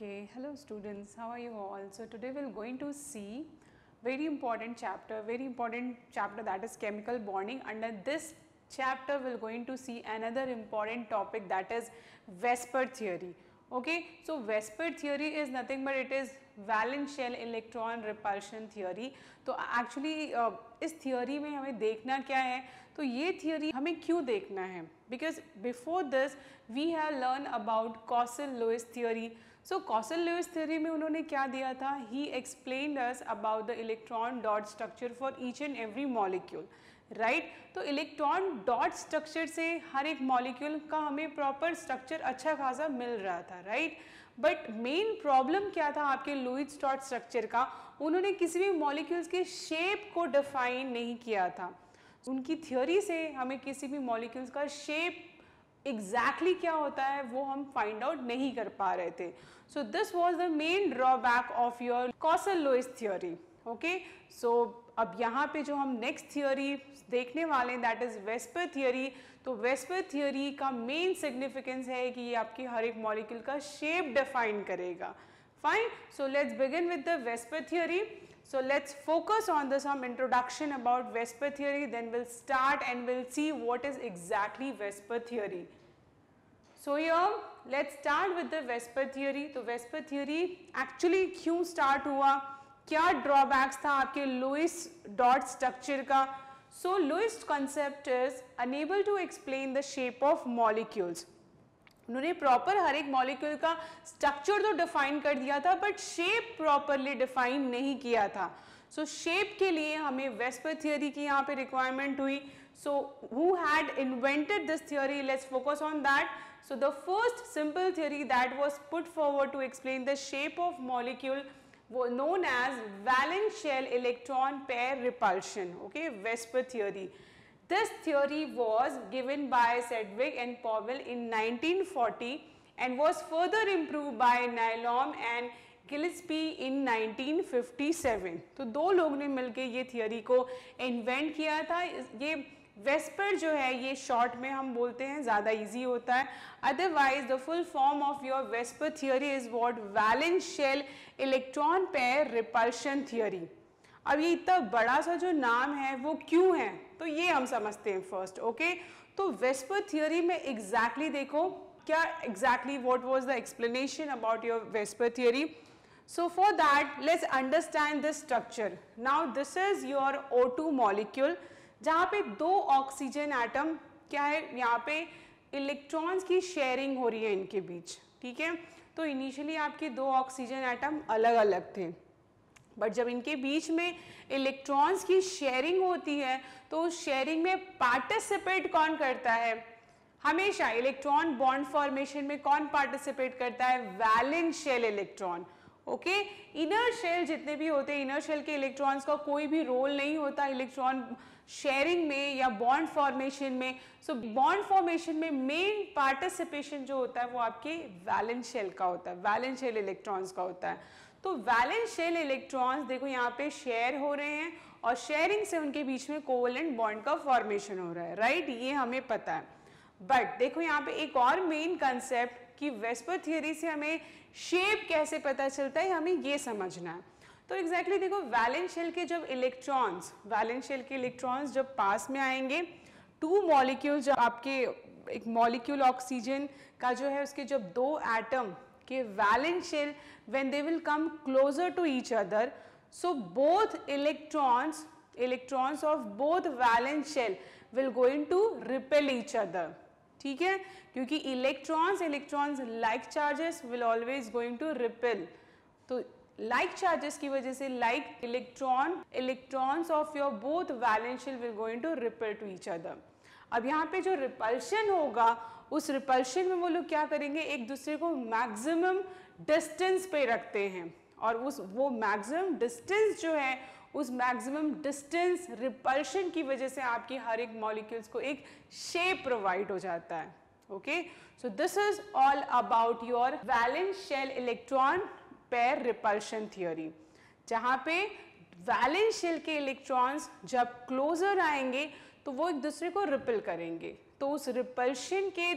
Okay, hello students, how are you all? So today we are going to see very important chapter that is chemical bonding. Under this chapter we are going to see another important topic, that is Vesper theory. Okay, so Vesper theory is nothing but it is valence shell electron repulsion theory. तो actually इस theory में हमें देखना क्या है, तो ये theory हमें क्यों देखना है? Because before this we have learned about Coussin-Lewis theory. So Coussin-Lewis theory में उन्होंने क्या दिया था? He explained us about the electron dot structure for each and every molecule, right? तो इलेक्ट्रॉन डॉट स्ट्रक्चर से हर एक मॉलिक्यूल का हमें प्रॉपर स्ट्रक्चर अच्छा खासा मिल रहा था, राइट? बट मेन प्रॉब्लम क्या था आपके लुईस डॉट स्ट्रक्चर का? उन्होंने किसी भी मॉलिक्यूल्स के शेप को डिफाइन नहीं किया था. उनकी थ्योरी से हमें किसी भी मॉलिक्यूल्स का शेप एग्जैक्टली क्या होता है वो हम फाइंड आउट नहीं कर पा रहे थे. So this was the main drawback of your Kossel Lewis theory. Okay, so अब यहाँ पे जो हम नेक्स्ट थ्योरी देखने वाले हैं दैट इज वेस्पर थ्योरी. तो वेस्पर थ्योरी का मेन सिग्निफिकेंस है कि ये आपकी हर एक मॉलिक्यूल का शेप डिफाइन करेगा. Fine. So let's begin with the Vesper theory. So let's focus on the some introduction about Vesper theory. Then we'll start and we'll see what is exactly Vesper theory. So here let's start with the Vesper theory. तो Vesper theory actually क्यों start हुआ? क्या drawbacks था आपके Lewis dot structure का? So Lewis concept is unable to explain the shape of molecules. उन्होंने proper हर एक molecule का स्ट्रक्चर तो डिफाइन कर दिया था बट शेप प्रॉपरली डिफाइन नहीं किया था. सो शेप के लिए हमें वेस्पर थियोरी की यहाँ पे रिक्वायरमेंट हुई. So who had invented this theory? Let's focus on that. So the first simple theory that was put forward to explain the shape of molecule known as valence shell electron pair repulsion. Okay, Vesper theory. This theory was given by Sedgwick and Powell in 1940 and was further improved by Nyholm and Gillespie in 1957. तो दो लोग ने मिलके ये theory को invent किया था. ये वेस्पर जो है ये शॉर्ट में हम बोलते हैं, ज़्यादा इजी होता है. Otherwise the full form of your VSEPR theory is what? Valence shell electron pair repulsion theory. अब ये इतना बड़ा सा जो नाम है वो क्यों है, तो ये हम समझते हैं फर्स्ट. ओके, तो वेस्पर थियोरी में एग्जैक्टली देखो क्या exactly what was the explanation about your VSEPR theory. So for that let's understand this structure. Now this is your O2 molecule जहाँ पे दो ऑक्सीजन एटम क्या है, यहाँ पे इलेक्ट्रॉन्स की शेयरिंग हो रही है इनके बीच. ठीक है, तो इनिशियली आपके दो ऑक्सीजन एटम अलग अलग थे बट जब इनके बीच में इलेक्ट्रॉन्स की शेयरिंग होती है तो उस शेयरिंग में पार्टिसिपेट कौन करता है? हमेशा इलेक्ट्रॉन बॉन्ड फॉर्मेशन में कौन पार्टिसिपेट करता है? Valence shell electron. Okay, inner shell जितने भी होते हैं, इनर शेल के इलेक्ट्रॉन्स का कोई भी रोल नहीं होता इलेक्ट्रॉन शेयरिंग में या बॉन्ड फॉर्मेशन में. सो बॉन्ड फॉर्मेशन में मेन पार्टिसिपेशन जो होता है वो आपके वैलेंस शेल का होता है, वैलेंस शेल इलेक्ट्रॉन्स का होता है. तो वैलेंस शेल इलेक्ट्रॉन्स देखो यहाँ पे शेयर हो रहे हैं और शेयरिंग से उनके बीच में कोवेलेंट बॉन्ड का फॉर्मेशन हो रहा है, राइट? ये हमें पता है. बट देखो यहाँ पे एक और मेन कंसेप्ट कि वेस्पर थियोरी से हमें शेप कैसे पता चलता है, हमें ये समझना है. तो एग्जैक्टली देखो वैलेंस शेल के जब इलेक्ट्रॉन्स, वैलेंस शेल के इलेक्ट्रॉन्स जब पास में आएंगे, टू मॉलिक्यूल जब आपके एक मॉलिक्यूल ऑक्सीजन का जो है उसके जब दो एटम के valence shell when they will come closer to each other, so both electrons of both valence shell will going to repel each other. ठीक है, क्योंकि electrons like charges will always going to repel. तो like charges की वजह से like electrons of your both valence shell will going to repel to each other. अब यहाँ पे जो रिपल्शन होगा उस रिपल्शन में वो लोग क्या करेंगे, एक दूसरे को मैक्सिमम डिस्टेंस पे रखते हैं और वो मैक्सिमम डिस्टेंस जो है उस मैक्सिमम डिस्टेंस रिपल्शन की वजह से आपकी हर एक मॉलिक्यूल्स को एक शेप प्रोवाइड हो जाता है. Okay, so this is all about your valence shell electron pair repulsion theory, जहाँ पे वैलेंस शेल के इलेक्ट्रॉन्स जब क्लोजर आएंगे तो वो एक दूसरे को रिपेल करेंगे. तो उस रिपल्शन के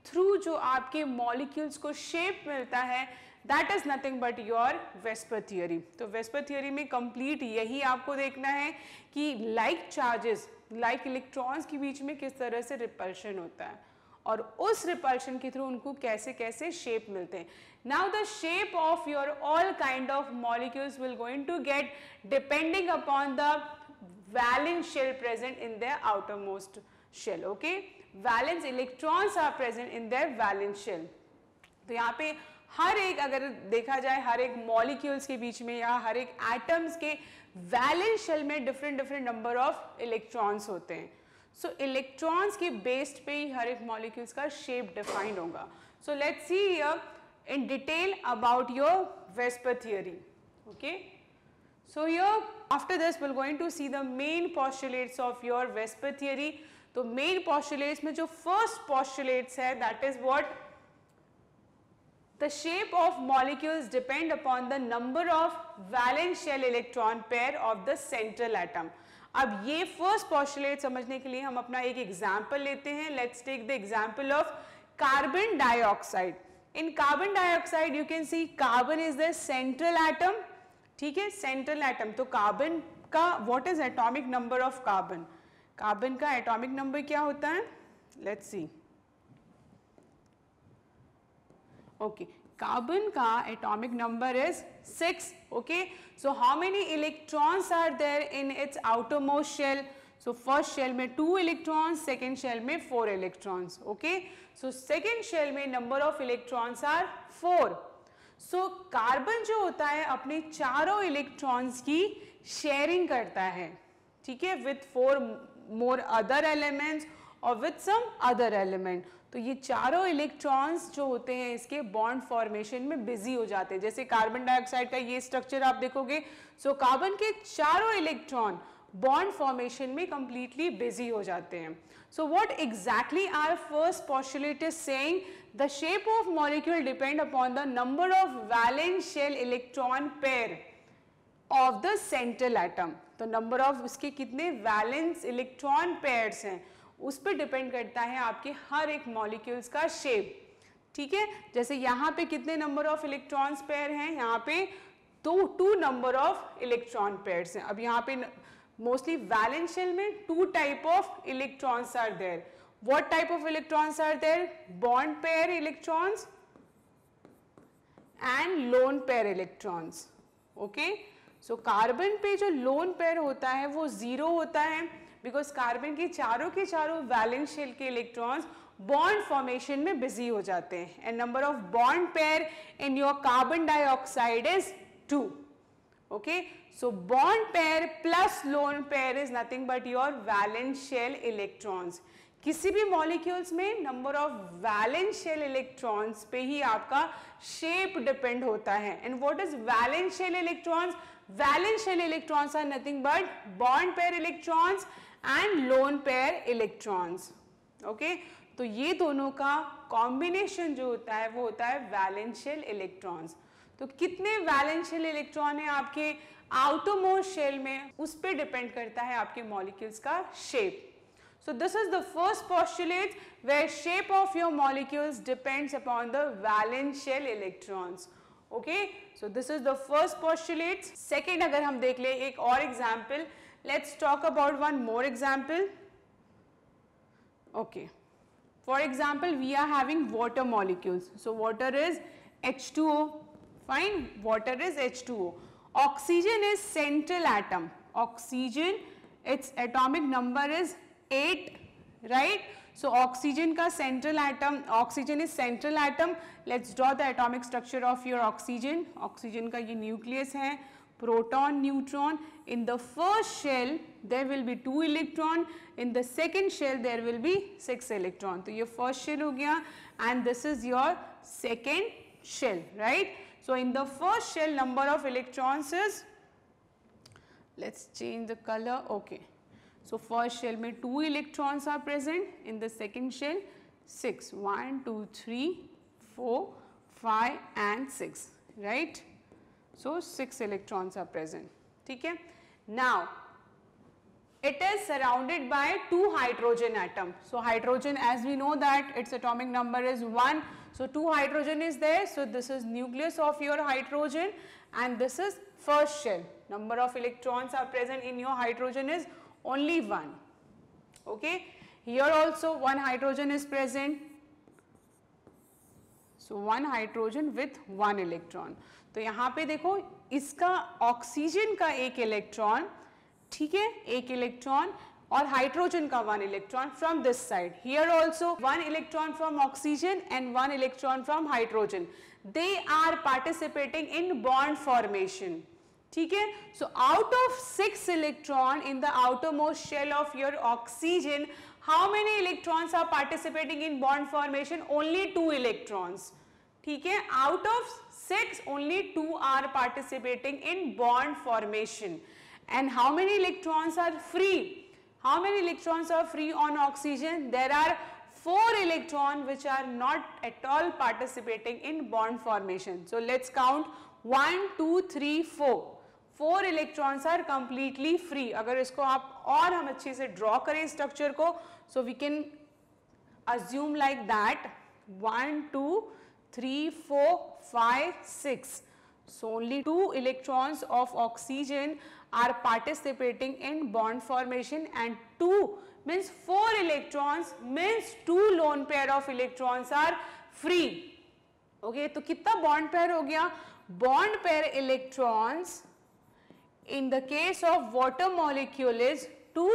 थ्रू जो आपके मॉलिक्यूल्स को शेप मिलता है that is nothing but your VSEPR theory. तो वेस्पर थियरी में कंप्लीट यही आपको देखना है कि लाइक चार्जेस, लाइक इलेक्ट्रॉन्स के बीच में किस तरह से रिपल्शन होता है और उस रिपल्शन के थ्रू उनको कैसे कैसे शेप मिलते हैं। Now the shape of your all kind of molecules will going to get depending upon the valence shell present in their outermost shell. Okay, valence electrons are present in their valence shell. तो यहाँ पे हर एक, अगर देखा जाए हर एक molecules के बीच में या हर एक एटम्स के वैलेंस शेल में डिफरेंट नंबर ऑफ इलेक्ट्रॉन्स होते हैं। सो इलेक्ट्रॉन्स के बेस्ड पे ही हर एक मॉलिक्यूल्स का शेप डिफाइंड होगा। सो let's see here in detail about your VSEPR theory. Okay, so here after this we're going to see the main postulates of your Vesper theory. तो main postulates में जो first postulates है that is what the shape of molecules depend upon the number of valence shell electron pair of the central atom. अब ये first postulate समझने के लिए हम अपना एक example लेते हैं। Let's take the example of carbon dioxide. In carbon dioxide you can see carbon is the central atom. ठीक है, सेंट्रल एटम। तो कार्बन का what is atomic number of carbon? Carbon का एटॉमिक नंबर क्या होता है? Let's see. ओके, कार्बन का atomic number is 6. Okay, so how many electrons are there in its outermost shell? So first shell में 2 electrons, second shell में 4 electrons. Okay, so second shell में number of electrons are 4. So carbon जो होता है अपने चारों electrons की sharing करता है, ठीक है, विथ 4 मोर अदर एलिमेंट्स और विथ सम अदर एलिमेंट। तो ये चारों इलेक्ट्रॉन्स जो होते हैं इसके बॉन्ड फॉर्मेशन में बिजी हो जाते हैं। जैसे कार्बन डाइऑक्साइड का ये स्ट्रक्चर आप देखोगे, सो कार्बन के चारों इलेक्ट्रॉन बॉन्ड फॉर्मेशन में कंप्लीटली बिजी हो जाते हैं। So what exactly our first postulate is saying? The shape of molecule depend upon the number of valence shell electron pair of the central atom. तो number of उसके कितने valence electron pairs हैं उस पर depend करता है आपके हर एक molecules का shape। ठीक है, जैसे यहाँ पे कितने number of electrons pair हैं? यहाँ पे 2 number of electron pairs हैं। अब यहाँ पे mostly valence shell में 2 type of electrons are there. What type of electrons are there? Bond pair electrons and lone pair electrons. Okay? So carbon पे जो lone pair होता है वो 0 होता है because carbon के चारों valence shell के electrons bond formation में busy हो जाते हैं and number of bond pair in your carbon dioxide is 2. Okay? So bond pair plus lone pair is nothing but your valence shell electrons. किसी भी molecules में number of valence shell electrons पे ही आपका shape depend होता है। And what is valence shell electrons? Valence shell electrons are nothing but bond pair electrons and lone pair electrons. Okay, तो ये दोनों का कॉम्बिनेशन जो होता है वो होता है वैलेंस शेल इलेक्ट्रॉन्स। तो कितने वैलेंस शेल इलेक्ट्रॉन है आपके आउटरमोस्ट शेल में उस पर डिपेंड करता है आपके मॉलिक्यूल्स का shape. So this is the first postulate where shape of your molecules depends upon the valence shell electrons. Okay, so this is the first postulate. Second, अगर हम देख ले एक और example, let's talk about one more example. Okay, for example, we are having water molecules. So water is H2O. Fine, water is H2O. Oxygen is central atom. Oxygen, its atomic number is 8, right? So oxygen का central atom, oxygen is central atom. Let's draw the atomic structure of your oxygen. Oxygen का ये nucleus है, proton, neutron. In the first shell there will be 2 electron. In the second shell there will be 6 electron. तो ये first shell हो गया and this is your second shell, right? So in the first shell number of electrons is, let's change the color. Okay. So first shell में 2 electrons are present, in the second shell 6, 1, 2, 3, 4, 5 and 6, right? So 6 electrons are present, ठीक है? Now it is surrounded by two hydrogen atom. So hydrogen, as we know that its atomic number is 1. So 2 hydrogen is there. So this is nucleus of your hydrogen and this is first shell. Number of electrons are present in your hydrogen is only 1. Okay. Here also 1 hydrogen is present. So 1 hydrogen with 1 electron. तो यहाँ पे देखो इसका oxygen का एक electron, ठीक है, एक इलेक्ट्रॉन और हाइड्रोजन का 1 electron from this side. Here also 1 electron from oxygen and 1 electron from hydrogen. They are participating in bond formation. ठीक है. So out of 6 electron in the outermost shell of your oxygen, how many electrons are participating in bond formation? Only 2 electrons. ठीक है. Out of 6 only 2 are participating in bond formation. And how many electrons are free? How many electrons are free on oxygen? There are 4 electrons which are not at all participating in bond formation. So let's count 1, 2, 3, 4. 4 electrons are completely free. अगर इसको आप और हम अच्छे से draw करें structure को, so we can assume like that 1, 2, 3, 4, 5, 6. So only 2 electrons of oxygen are participating in bond formation and 2 means 4 electrons means 2 lone pair of electrons are free. Okay, तो कितना bond pair हो गया? Bond pair electrons in the case of water molecule is 2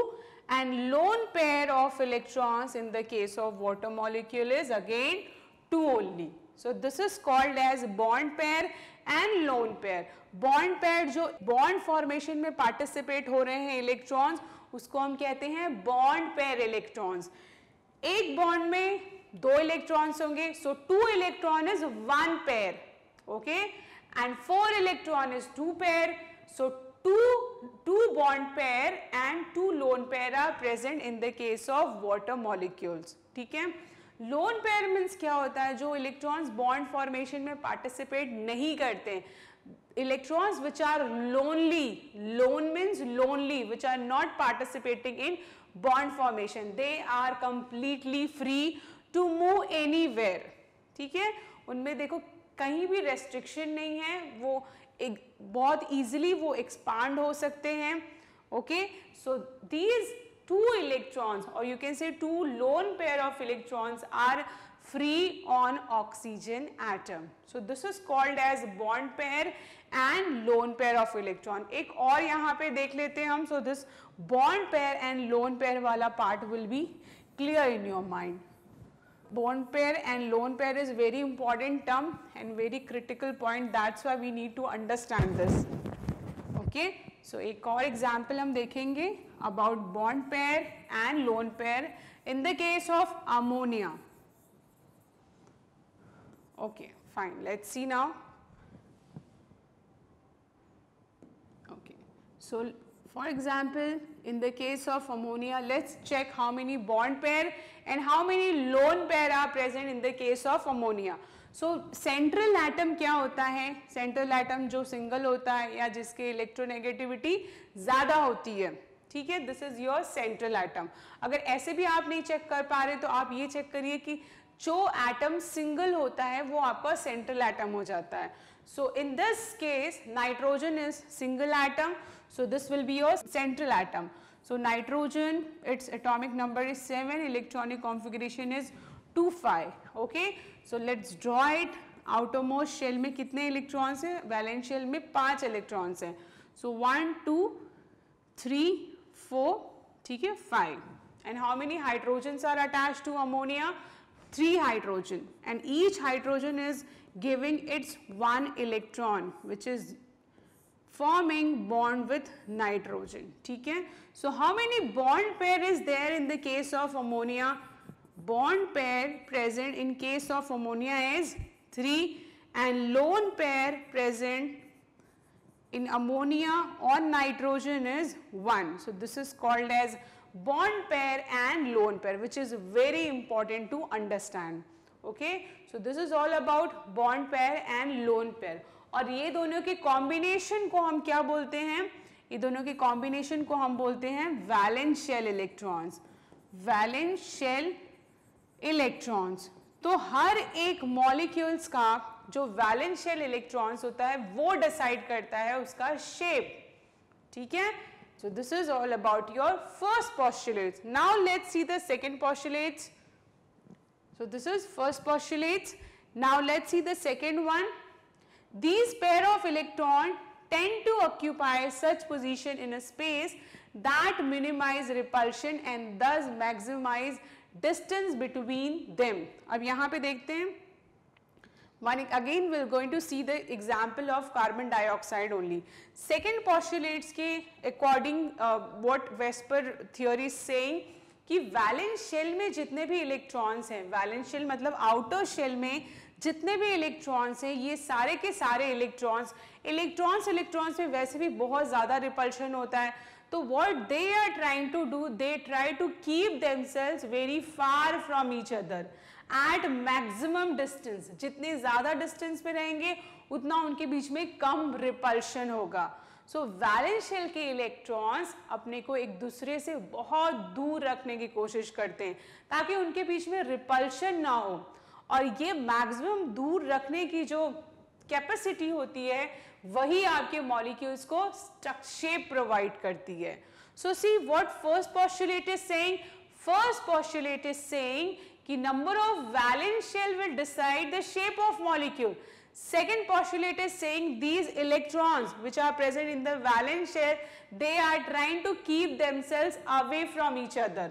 and lone pair of electrons in the case of water molecule is again 2 only. So this is called as bond pair and lone pair. Bond pair जो bond formation में participate हो रहे हैं electrons, उसको हम कहते हैं bond pair electrons. एक bond में 2 electrons होंगे, so 2 electron is 1 pair, okay, and 4 electron is 2 pair, so 2 bond pair and 2 lone pair are present in the case of water molecules. ठीक है. लोन पेयर मीन्स क्या होता है? जो electrons bond formation में participate नहीं करते, electrons which are lonely, lone means lonely, which are not participating in bond formation, they are completely free to move anywhere. ठीक है. उनमें देखो कहीं भी रेस्ट्रिक्शन नहीं है, वो एक बहुत इजीली वो एक्सपांड हो सकते हैं. Okay. So these 2 electrons or you can say 2 lone pair of electrons are free on oxygen atom. So this is called as bond pair and lone pair of electron. एक और यहाँ पे देख लेते हैं हम. So this bond pair and lone pair वाला part will be clear in your mind. Bond pair and lone pair is very important term and very critical point. That's why we need to understand this. Okay. So एक और example हम देखेंगे about bond pair and lone pair in the case of ammonia. Okay, fine. Let's see now. Okay. So for example, in the case of ammonia, let's check how many bond pair and how many lone pair are present in the case of ammonia. So central atom क्या होता है? Central atom जो single होता है या जिसके electronegativity ज्यादा होती है. ठीक है. This is your central atom. अगर ऐसे भी आप नहीं चेक कर पा रहे तो आप ये चेक करिए कि जो एटम सिंगल होता है वो आपका सेंट्रल एटम हो जाता है. So in this case nitrogen is single atom, so this will be your central atom. So nitrogen, its atomic number is 7, electronic configuration is 2, 5. Okay. So let's draw it. Outermost shell में कितने electrons हैं? Valence shell में 5 electrons हैं. सो 1, 2, 3, 4, ठीक है, 5. And how many hydrogens are attached to ammonia? 3 hydrogen, and each hydrogen is giving its 1 electron which is forming bond with nitrogen. ठीक है. So how many bond pair is there in the case of ammonia? Bond pair present in case of ammonia is 3 and lone pair present in ammonia or nitrogen is 1. So this is called as bond pair and lone pair, which is very important to understand. Okay. So this is all about bond pair and lone pair. और ये दोनों के combination को हम क्या बोलते हैं? ये दोनों के कॉम्बिनेशन को हम बोलते हैं valence shell electrons, valence shell electrons. तो हर एक मॉलिक्यूल्स का जो वैलेंस शेल इलेक्ट्रॉन्स होता है वो डिसाइड करता है उसका शेप, ठीक है। So this is all about your first postulates. Now let's see the second postulates. So this is first postulates. Now let's see the second one. These pair of electrons tend to occupy such position in a space that minimize repulsion and thus maximize distance between them. अब यहाँ पे देखते हैं, one again we're going to see the example of carbon dioxide only. Second postulates के according what Vesper theory is saying कि valence shell में जितने भी इलेक्ट्रॉन्स हैं, वैलेंस शेल मतलब आउटर शेल में जितने भी इलेक्ट्रॉन्स हैं, ये सारे के सारे इलेक्ट्रॉन्स में वैसे भी बहुत ज़्यादा रिपल्शन होता है, तो what they are trying to do, they try to keep themselves very far from each other at maximum distance. जितने ज़्यादा डिस्टेंस पे रहेंगे उतना उनके बीच में कम रिपल्शन होगा। सो वैलेंस शेल के इलेक्ट्रॉन्स अपने को एक दूसरे से बहुत दूर रखने की कोशिश करते हैं ताकि उनके बीच में रिपल्शन ना हो, और ये मैक्सिमम दूर रखने की जो कैपेसिटी होती है वही आपके मॉलिक्यूल्स को शेप प्रोवाइड करती है। So see what first postulate is saying, first postulate is saying कि number of valence shell will decide the shape of molecule. Second postulate is saying these electrons which are present in the valence shell, they are trying to keep themselves away from each other,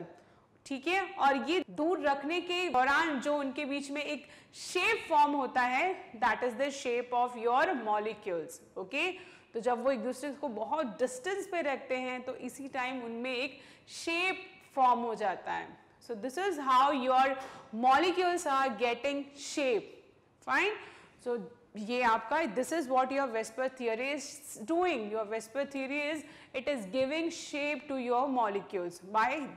ठीक है। और ये दूर रखने के दौरान जो उनके बीच में एक शेप फॉर्म होता है, that is the shape of your molecules, okay। तो जब वो एक दूसरे को बहुत डिस्टेंस पे रखते हैं तो इसी टाइम उनमें एक शेप फॉर्म हो जाता है। So this is how your molecules are getting shape, fine. So ये आपका, this is what your Vesper theory is doing. Your Vesper theory is, it is giving shape to your molecules by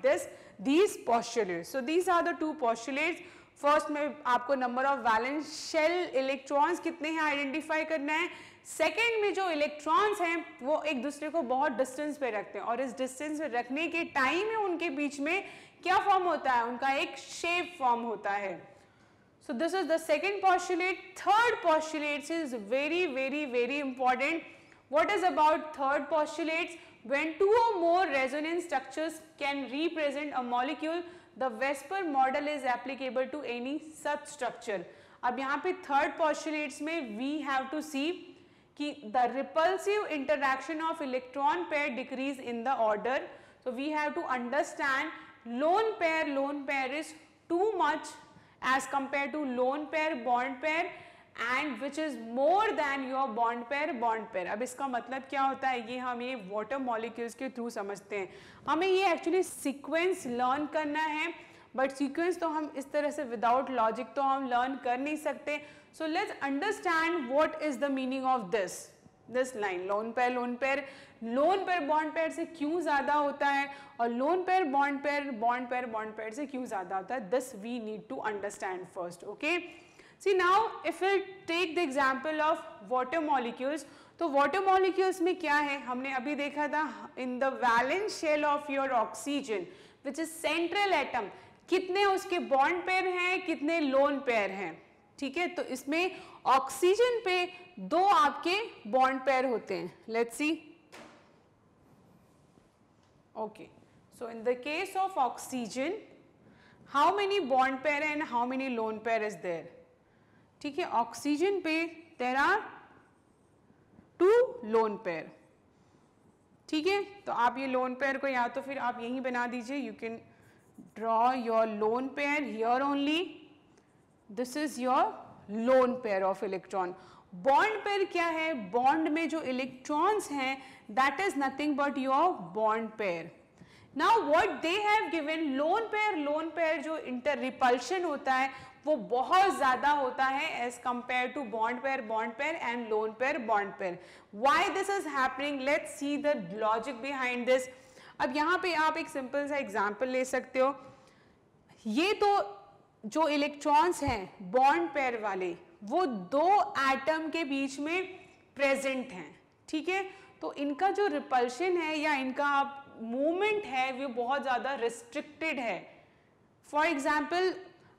these postulates. So these are the two postulates. First में आपको number of valence shell electrons कितने हैं identify करना है। Second में जो electrons हैं वो एक दूसरे को बहुत डिस्टेंस पे रखते हैं, और इस डिस्टेंस पे रखने के टाइम में उनके बीच में क्या फॉर्म होता है, उनका एक शेप फॉर्म होता है। So this is the second postulate. Third postulate is very very very important. What is about third postulate? When two or more resonance structures can represent a molecule, the VSEPR model is applicable to any such structure. अब यहाँ पे third postulates में we have to see कि the repulsive interaction of electron pair decrease in the order. So we have to understand lone pair is too much as compared to lone pair, bond pair, and which is more than your bond pair. अब इसका मतलब क्या होता है, ये हम ये water molecules के थ्रू समझते हैं। हमें ये एक्चुअली सीक्वेंस लर्न करना है, बट सीक्वेंस तो हम इस तरह से विदाउट लॉजिक तो हम लर्न कर नहीं सकते। So let's understand what is the meaning of this line, lone pair bond pair से क्यों ज़्यादा होता है और lone pair bond pair से क्यों ज़्यादा होता है। This we need to understand first, okay? See now if we take the example of water molecules, तो water molecules में क्या है, हमने अभी देखा था in the valence shell of your oxygen which is central atom, कितने उसके bond pair हैं, कितने lone pair हैं, ठीक है। तो इसमें ऑक्सीजन पे दो आपके बॉन्ड पेयर होते हैं। Let's see, okay. So in the case of oxygen how many bond pair and how many lone pair is there, ठीक है। ऑक्सीजन पे देयर आर 2 लोन पेयर, ठीक है। तो आप ये लोन पेयर को या तो फिर आप यहीं बना दीजिए, you can draw your lone pair here only. This is your lone pair of electron. Bond pair क्या है, बॉन्ड में जो इलेक्ट्रॉन्स हैं that is nothing but your bond pair. Now what they have given, lone pair जो inter repulsion होता है वो बहुत ज्यादा होता है as compare to bond pair and lone pair bond pair. Why this is happening, let's see the logic behind this. अब यहाँ पे आप एक सिंपल सा एग्जाम्पल ले सकते हो। ये तो जो इलेक्ट्रॉन्स हैं बॉन्ड पेयर वाले वो 2 एटम के बीच में प्रेजेंट हैं, ठीक है। तो इनका जो रिपल्शन है या इनका मूवमेंट है वो बहुत ज़्यादा रिस्ट्रिक्टेड है। फॉर एग्जाम्पल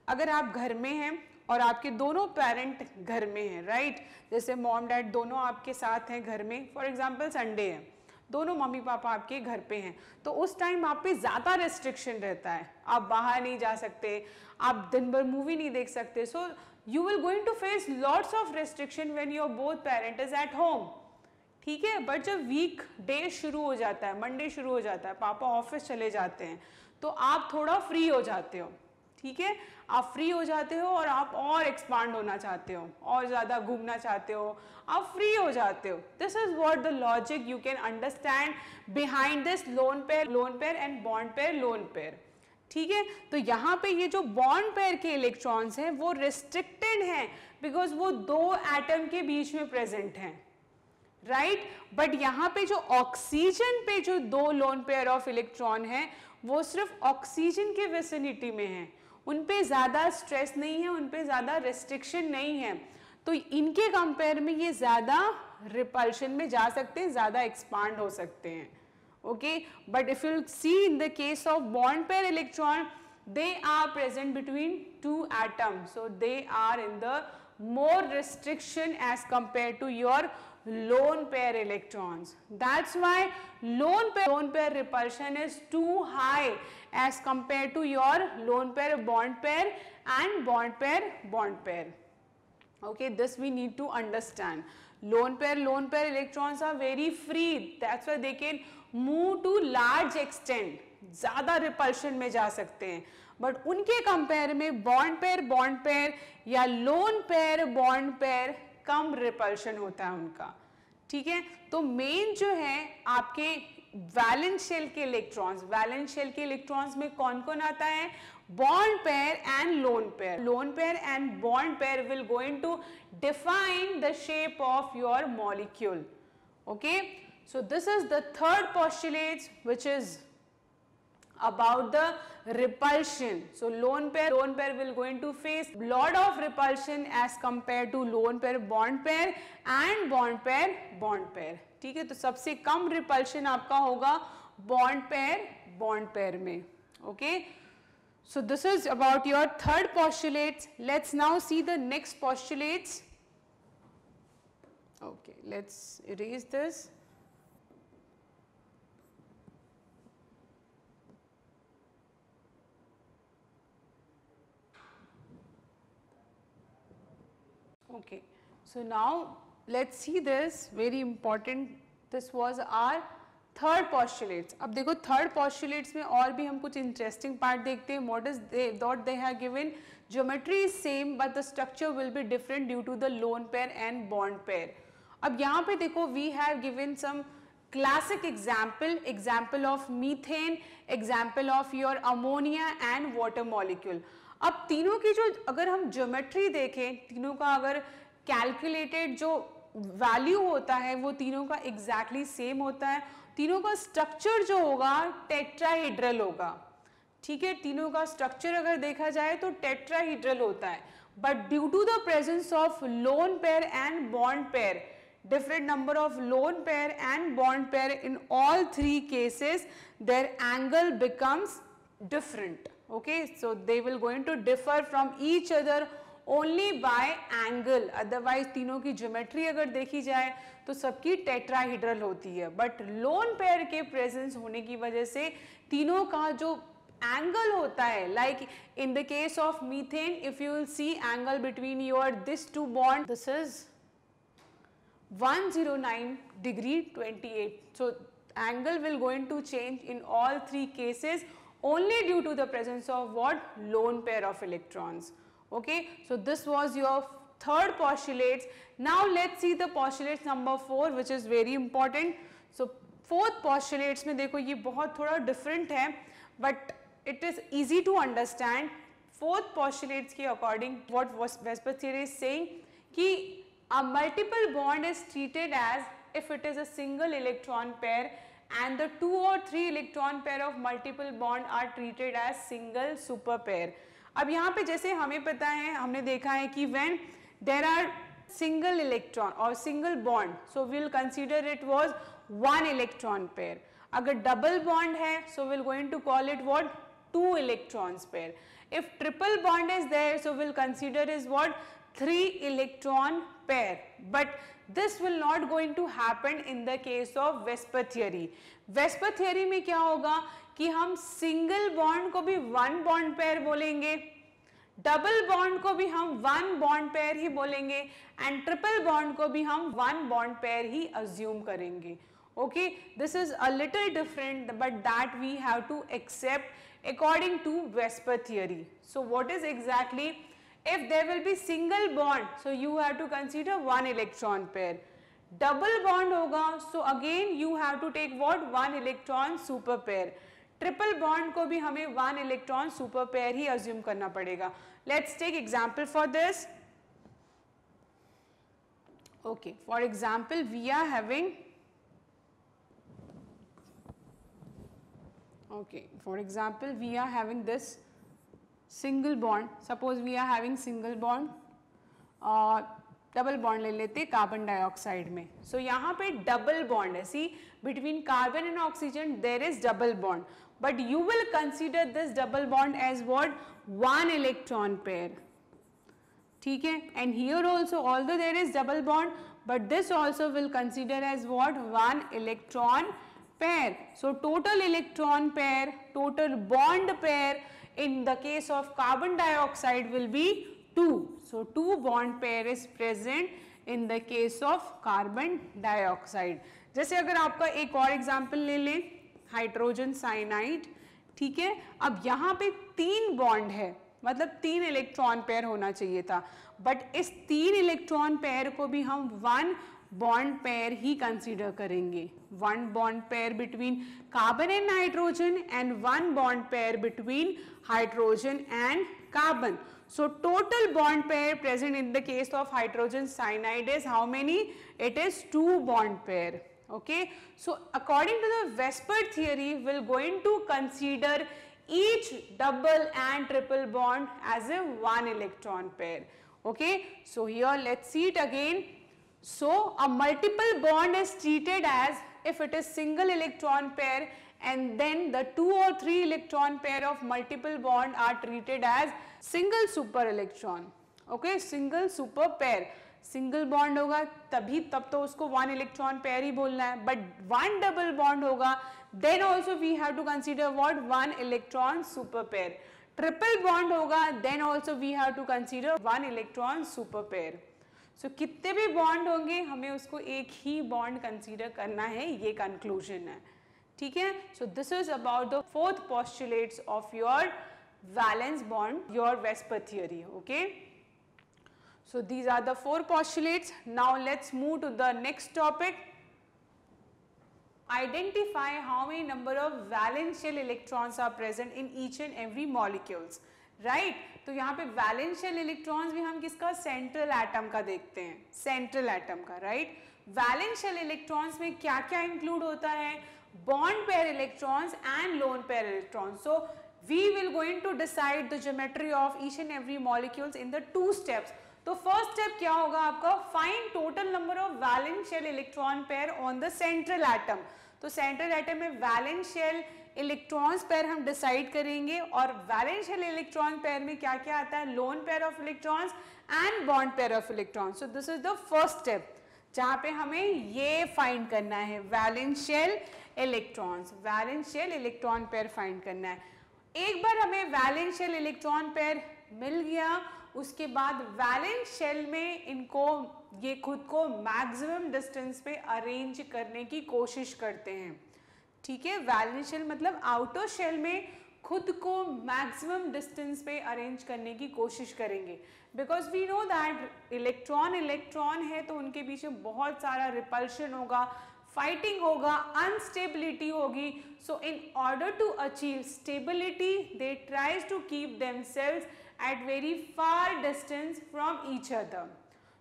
अगर आप घर में हैं और आपके दोनों पेरेंट घर में हैं, राइट, जैसे मॉम डैड दोनों आपके साथ हैं घर में, फॉर एग्जाम्पल संडे है, दोनों मम्मी पापा आपके घर पे हैं, तो उस टाइम आप पे ज़्यादा रेस्ट्रिक्शन रहता है, आप बाहर नहीं जा सकते, आप दिन भर मूवी नहीं देख सकते, so you will going to face lots of restriction when your both parent is at home, ठीक है। बट जब वीक डे शुरू हो जाता है, मंडे शुरू हो जाता है, पापा ऑफिस चले जाते हैं, तो आप थोड़ा फ्री हो जाते हो, ठीक है, आप फ्री हो जाते हो और आप और एक्सपांड होना चाहते हो, और ज़्यादा घूमना चाहते हो, आप फ्री हो जाते हो। This is what the logic you can understand behind this loan pair and bond pair, lone pair, ठीक है। तो यहाँ पे ये जो बॉन्ड पेयर के इलेक्ट्रॉन्स हैं वो रिस्ट्रिक्टेड हैं बिकॉज वो दो एटम के बीच में प्रेजेंट हैं, राइट। बट यहाँ पे जो ऑक्सीजन पे जो दो लोन पेयर ऑफ इलेक्ट्रॉन है वो सिर्फ ऑक्सीजन के विसिनिटी में है, उन पे ज़्यादा स्ट्रेस नहीं है, उन पे ज़्यादा रेस्ट्रिक्शन नहीं है, तो इनके कंपेयर में ये ज़्यादा रिपल्शन में जा सकते हैं, ज़्यादा एक्सपांड हो सकते हैं, okay. But if you see in the case of bond pair electron, they are present between two atoms, so they are in the more restriction as compared to your lone pair electrons. That's why lone pair repulsion is too high as compared to your lone pair bond pair and bond pair. Okay, this we need to understand. Lone pair electrons are very free, that's why they can move to large extent, ज़्यादा repulsion में जा सकते हैं, but उनके compare में bond pair या loan pair bond pair कम repulsion होता है उनका, ठीक है। तो मेन जो है आपके वैलेंस शेल के इलेक्ट्रॉन्स में कौन कौन आता है, bond pair and lone pair and bond pair will going to define the shape of your molecule, okay. So this is the third postulate which is about the repulsion. So lone pair will going to face lot of repulsion as compared to lone pair bond pair and bond pair, ठीक है। तो सबसे कम repulsion आपका होगा bond pair में, okay. So this is about your third postulate. Let's now see the next postulates. Okay, let's erase this. Okay, so now let's see this, very important. This was our third postulates. अब देखो third postulates में और भी हम कुछ interesting part देखते हैं. What is they have given geometry is same but the structure will be different due to the lone pair and bond pair. अब यहाँ पे देखो we have given some classic example of methane, example of your ammonia and water molecule. अब तीनों की जो अगर हम ज्योमेट्री देखें, तीनों का अगर कैलकुलेटेड जो वैल्यू होता है वो तीनों का एग्जैक्टली सेम होता है. तीनों का स्ट्रक्चर जो होगा टेट्राहेड्रल होगा, ठीक है. तीनों का स्ट्रक्चर अगर देखा जाए तो टेट्राहेड्रल होता है. But due to the presence of lone pair and bond pair, different number of lone pair and bond pair, in all three cases their angle becomes different. Okay, so they will going to differ from each other only by angle. Otherwise तीनों की geometry अगर देखी जाए तो सबकी tetrahedral होती है. But lone pair के प्रेजेंस होने की वजह से तीनों का जो एंगल होता है, like in the case of methane, if you will see angle between your this two bond, this is 109 degree 28. So angle will going to change in all three cases only due to the presence of what? Lone pair of electrons. Okay, so this was your third postulate. Now let's see the postulate number 4, which is very important. So fourth postulates में देखो ये बहुत थोड़ा different है, but it is easy to understand. Fourth postulates के according what was Vesper is saying कि a multiple bond is treated as if it is a single electron pair and the 2 or 3 electron pair of multiple bond are treated as single super pair. अब यहाँ पे जैसे हमें पता है, हमने देखा है कि when there are single electron or single bond, so we will consider it was 1 electron pair. अगर डबल बॉन्ड है so we'll going to call it what 2 electrons pair. If triple bond is there so we'll consider is what 3 electron pair. But this will not going to happen in the case of Vesper theory. Vesper theory में क्या होगा कि हम single bond को भी 1 bond pair बोलेंगे, double bond को भी हम 1 बॉन्ड पेयर ही बोलेंगे एंड ट्रिपल बॉन्ड को भी हम 1 बॉन्ड पेयर ही अज्यूम करेंगे. Okay, this is a little different but that we have to accept according to Vesper theory. So what is exactly, if there will be single bond so you have to consider 1 electron pair. Double bond होगा so again you have to take what 1 electron super pair. Triple bond को भी हमें 1 electron super pair ही assume करना पड़ेगा. Let's take example for this. Okay, for example we are having this single bond. Suppose we are having single bond, double bond ले लेते carbon dioxide में. सो यहाँ पे डबल बॉन्ड है. See, between carbon and oxygen there is double bond, but you will consider this double bond as what 1 electron pair. ठीक है, and here also although there is double bond but this also will consider as what 1 electron pair. So total electron pair, total bond pair in the case of carbon dioxide will be 2. So 2 bond pair is present in the case of carbon dioxide. जैसे अगर आपका एक और example ले लें, hydrogen cyanide. ठीक है, अब यहाँ पे 3 बॉन्ड है, मतलब 3 इलेक्ट्रॉन पेयर होना चाहिए था, बट इस 3 इलेक्ट्रॉन पेयर को भी हम 1 बॉन्ड पेयर ही कंसीडर करेंगे. 1 bond pair between carbon and nitrogen and 1 bond pair between hydrogen and carbon. So total bond pair present in the case of hydrogen cyanide is how many? It is 2 bond pair. Okay, so according to the Vesper theory we're going to consider each double and triple bond as a 1 electron pair. Okay, so here let's see it again. So a multiple bond is treated as if it is single electron pair, and then the 2 or 3 electron pair of multiple bond are treated as single super electron. Okay, single super pair. Single bond होगा तब तो उसको 1 electron pair ही बोलना है, but 1 double bond होगा then also we have to consider what 1 electron super pair. Triple bond होगा then also we have to consider 1 electron super pair. So कितने भी बॉन्ड होंगे हमें उसको एक ही बॉन्ड कंसीडर करना है, ये कंक्लूजन है. ठीक है, so this is about the 4th postulates of your valence bond, your Vesper theory. Okay, so these are the 4 postulates. Now let's move to the next topic. Identify how many number of valence shell electrons are present in each and every molecules. Right? तो यहाँ पे valence shell electrons भी हम किसका, central atom का देखते हैं, central atom का. राइट, वैलेंस शेल इलेक्ट्रॉन्स में क्या क्या इंक्लूड होता है? Bond pair electrons and lone pair electrons. So we will going to decide the geometry of each and every molecules in the 2 steps. तो फर्स्ट स्टेप क्या होगा आपका, find total number of valence shell electron pair on the central atom. तो central atom में valence shell electrons pair हम decide करेंगे, और valence shell electron pair में क्या क्या आता है, lone pair of electrons and bond pair of electrons. So this is the first step जहां पे हमें ये फाइंड करना है, valence shell electrons, valence shell electron pair find करना है. एक बार हमें वैलेंस शेल इलेक्ट्रॉन पेयर मिल गया, उसके बाद वैलेंस शेल में इनको ये खुद को मैक्सिमम डिस्टेंस पे अरेंज करने की कोशिश करते हैं. ठीक है, वैलेंस शेल मतलब आउटर शेल में खुद को मैक्सिमम डिस्टेंस पे अरेंज करने की कोशिश करेंगे, because we know that electron है तो उनके बीच में बहुत सारा रिपल्शन होगा, फाइटिंग होगा, अनस्टेबिलिटी होगी. So in order to achieve stability they tries to keep themselves at very far distance from each other.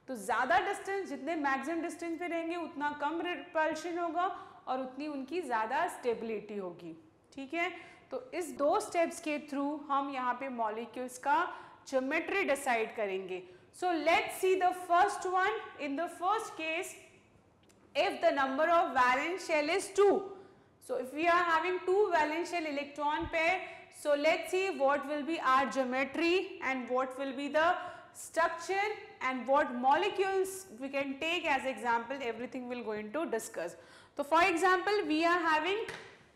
तो ज़्यादा डिस्टेंस, जितने मैक्सिमम डिस्टेंस पे रहेंगे उतना कम रिपल्शन होगा और उतनी उनकी ज़्यादा स्टेबिलिटी होगी. ठीक है, तो इस 2 स्टेप्स के थ्रू हम यहाँ पे मॉलिक्यूल्स का ज्योमेट्री डिसाइड करेंगे. So let's see the first one. In the first case if the number of valence shell is 2. So if we are having 2 valence shell electron pair, so let's see what will be our geometry and what will be the structure and what molecules we can take as example, everything we'll going to discuss. So for example, we are having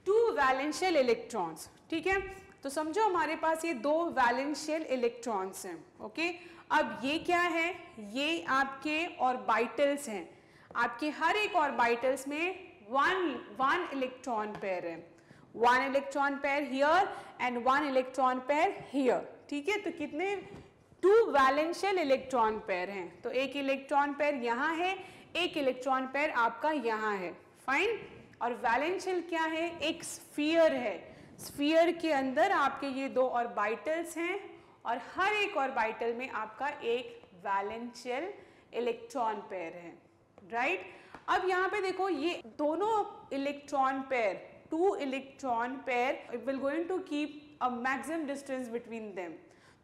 2 valence shell electrons, ठीक है, तो समझो हमारे पास ये 2 valence shell electrons हैं, okay. अब ये क्या है, ये आपके ऑर्बिटल्स हैं, आपके हर एक ऑर्बिटल्स में one electron pair है, 1 electron pair here and 1 electron pair here, ठीक है। तो कितने 2 valence shell electron pair हैं, तो एक इलेक्ट्रॉन पेयर यहाँ है, एक इलेक्ट्रॉन पेयर आपका यहाँ है, फाइन। और वैलेंस शेल क्या है, एक स्फीयर है, स्फीयर के अंदर आपके ये 2 ऑर्बिटल्स हैं और हर एक ऑर्बिटल में आपका एक वैलेंस शेल इलेक्ट्रॉन पेयर है, राइट। अब यहाँ पे देखो ये दोनों electron pair, 2 electron pair will going to keep a maximum distance between them,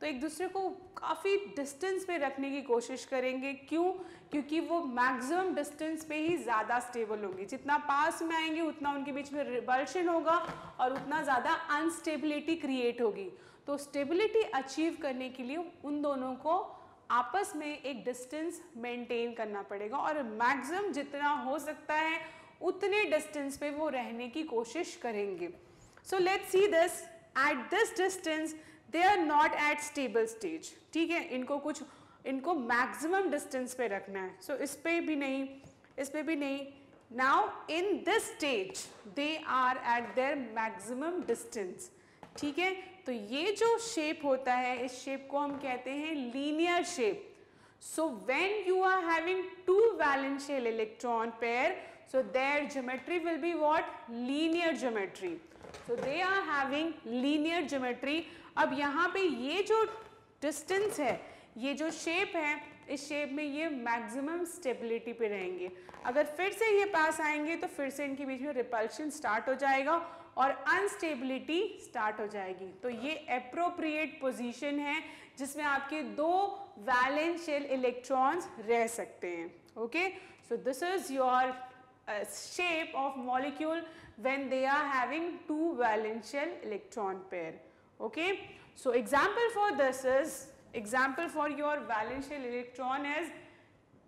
तो एक दूसरे को काफ़ी डिस्टेंस पे रखने की कोशिश करेंगे, क्यों, क्योंकि वो मैक्सिमम डिस्टेंस पे ही ज़्यादा स्टेबल होंगे, जितना पास में आएंगे उतना उनके बीच में रिपल्शन होगा और उतना ज़्यादा अनस्टेबिलिटी क्रिएट होगी। तो स्टेबिलिटी अचीव करने के लिए उन दोनों को आपस में एक डिस्टेंस मेंटेन करना पड़ेगा और मैक्सिमम जितना हो सकता है उतने डिस्टेंस पे वो रहने की कोशिश करेंगे। So let's see this, at this distance they are not at stable stage, ठीक है, इनको मैक्सिमम डिस्टेंस पे रखना है। सो इस पे भी नहीं, इस पे भी नहीं। Now in this stage they are at their maximum distance, ठीक है। तो ये जो शेप होता है, इस शेप को हम कहते हैं linear shape. So when you are having 2 valence shell electron pair, so their geometry will be what, linear geometry, so they are having linear geometry। अब यहाँ पे ये जो डिस्टेंस है, ये जो शेप है, इस शेप में ये मैक्सिमम स्टेबिलिटी पे रहेंगे। अगर फिर से ये पास आएंगे तो फिर से इनके बीच में रिपल्शन स्टार्ट हो जाएगा और अनस्टेबिलिटी स्टार्ट हो जाएगी। तो ये एप्रोप्रिएट पोजीशन है जिसमें आपके 2 वैलेंस शेल इलेक्ट्रॉन्स रह सकते हैं, okay. So this is your shape of molecule when they are having 2 valence shell electron pair, okay। So example for this is, example for your valence shell electron is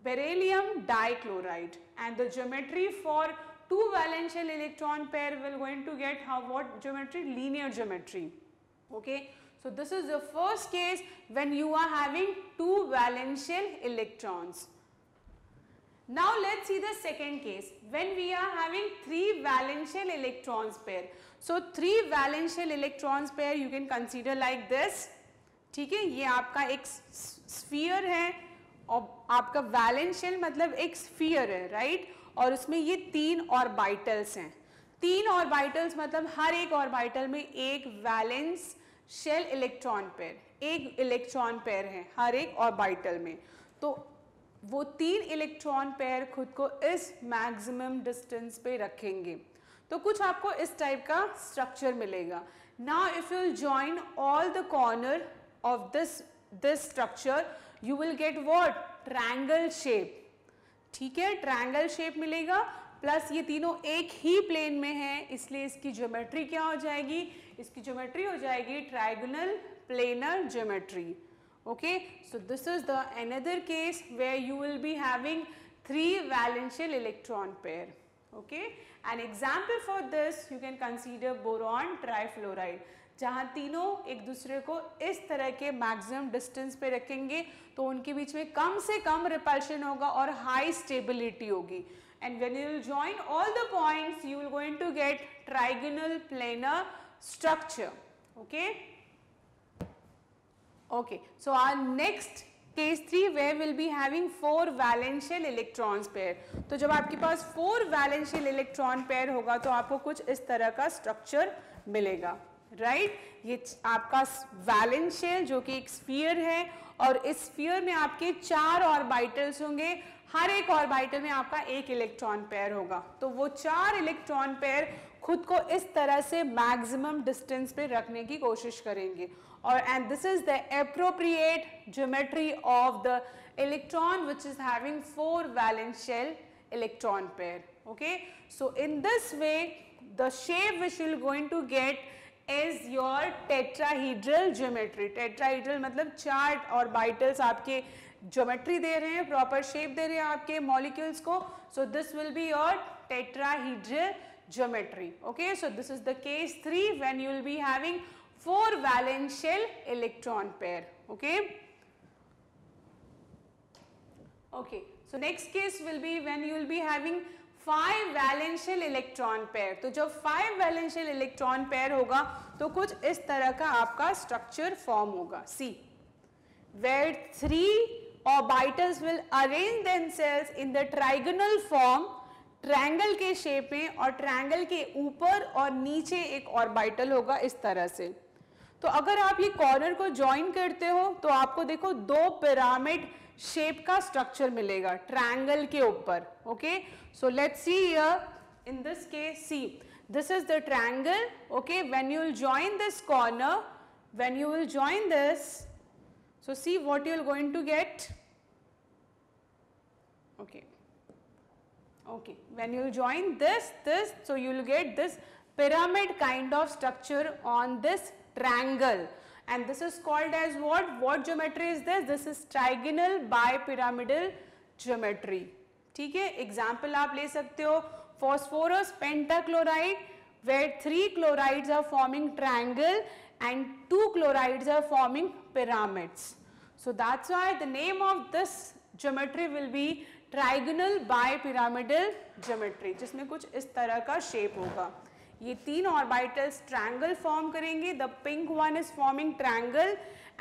beryllium dichloride, and the geometry for 2 valence shell electron pair will going to get what geometry, linear geometry, okay। So this is the first case when you are having 2 valence shell electrons। Now let's see the second case when we are having 3 valence shell electrons pair। So 3 valence shell electrons pair you can consider like this, ठीक है। ये आपका एक sphere है और आपका valence shell मतलब एक स्फीयर है, राइट, और उसमें ये 3 ऑर्बिटल्स हैं। 3 ऑर्बिटल्स मतलब हर एक ऑर्बिटल में एक वैलेंस शेल इलेक्ट्रॉन पेयर, एक इलेक्ट्रॉन पेयर है हर एक ऑर्बिटल में। तो वो 3 इलेक्ट्रॉन पेयर खुद को इस मैक्सिमम डिस्टेंस पे रखेंगे, तो कुछ आपको इस टाइप का स्ट्रक्चर मिलेगा। Now if you join all the corner of this structure you will get what, triangle shape, ठीक है, ट्रायंगल शेप मिलेगा। प्लस ये तीनों एक ही प्लेन में है, इसलिए इसकी ज्योमेट्री क्या हो जाएगी, इसकी ज्योमेट्री हो जाएगी trigonal planar geometry, okay। So this is the another case where you will be having 3 valence shell electron pair, okay। An example for this you can consider boron trifluoride, जहाँ तीनों एक दूसरे को इस तरह के मैक्सिमम डिस्टेंस पे रखेंगे तो उनके बीच में कम से कम रिपल्शन होगा और हाई स्टेबिलिटी होगी। And when you will join all the points you will going to get trigonal planar structure, okay। Okay, so our next case 3 where we'll be having 4 valence shell electrons pair। तो जब आपके पास 4 valence shell electron pair होगा तो आपको कुछ इस तरह का स्ट्रक्चर मिलेगा, राइट। ये आपका valence shell जो कि एक स्फीयर है और इस स्फीयर में आपके 4 ऑर्बिटल्स होंगे, हर एक ऑर्बिटल में आपका एक इलेक्ट्रॉन पेयर होगा। तो वो 4 इलेक्ट्रॉन पेयर खुद को इस तरह से मैक्सिमम डिस्टेंस पे रखने की कोशिश करेंगे और and this is the appropriate geometry of the electron which is having 4 valence shell electron pair. Okay, so in this way the shape which you are going to get is your tetrahedral geometry. Tetrahedral मतलब 4 orbitals आपके geometry दे रहे हैं, proper shape दे रहे हैं आपके molecules को. So this will be your tetrahedral geometry. Okay, so this is the case 3 when you will be having 4 valence shell electron pair. Okay. Okay, so next case will be when you will be having 5 valence shell electron pair. तो जब 5 valence shell electron pair होगा तो कुछ इस तरह का आपका structure form होगा. See, where 3 orbitals will arrange themselves in the trigonal form, triangle के शेप में, और ट्रायंगल के ऊपर और नीचे एक ऑर्बिटल होगा इस तरह से. तो अगर आप ये कॉर्नर को ज्वाइन करते हो तो आपको देखो 2 पिरामिड शेप का स्ट्रक्चर मिलेगा ट्रायंगल के ऊपर. Okay, so let's see here in this case. See, this is the triangle. Okay, when you will join this corner, when you will join this, so see what you are going to get. Okay, okay, when you will join this, so you will get this pyramid kind of structure on this triangle, and this is called as what geometry is this? This is trigonal bipyramidal geometry. ठीक है, example आप ले सकते हो phosphorus pentachloride where 3 chlorides are forming triangle and 2 chlorides are forming pyramids. So that's why the name of this geometry will be trigonal bipyramidal geometry, जिसमें कुछ इस तरह का शेप होगा. ये 3 ऑर्बिटल्स ट्रायंगल फॉर्म करेंगे. The pink one is forming triangle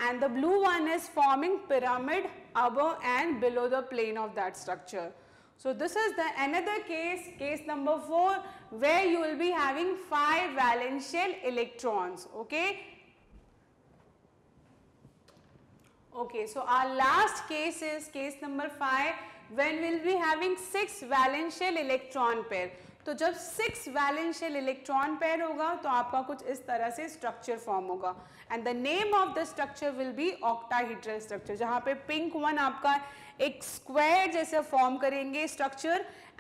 and the blue one is forming pyramid above and below the plane of that structure. So this is the another case number 4, where you will be having 5 valence shell electrons. Okay. Okay, so our last case is case number 5, when we will be having 6 valence shell electron pair. तो जब 6 valence shell electron pair होगा तो आपका कुछ इस तरह से structure form होगा, and the name of the structure will be octahedral structure, जहाँ पे pink one आपका एक square जैसे form करेंगे structure,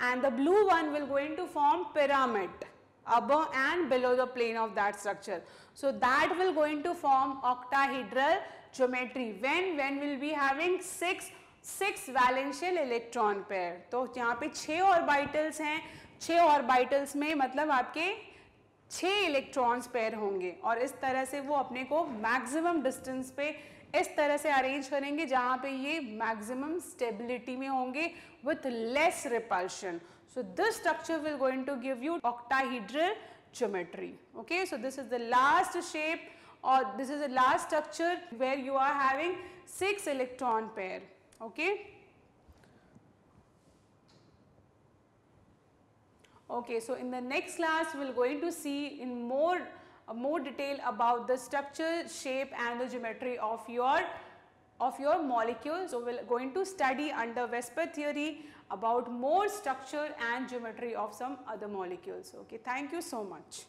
and the blue one will going to form pyramid above and below the plane of that structure. So that will going to form octahedral geometry when will be having 6 valence shell electron pair. तो यहाँ पे 6 orbitals हैं, 6 orbitals में मतलब आपके 6 electrons pair होंगे, और इस तरह से वो अपने को मैक्सिमम डिस्टेंस पे इस तरह से अरेंज करेंगे जहाँ पे ये मैक्सिमम स्टेबिलिटी में होंगे with less repulsion. So this structure will going to give you octahedral geometry. Okay, so this is the last shape और this is the last structure where you are having 6 electron pair. Okay. Okay, so in the next class we will going to see in more detail about the structure, shape and the geometry of your molecules. So we are going to study under Vesper theory about more structure and geometry of some other molecules. Okay, thank you so much.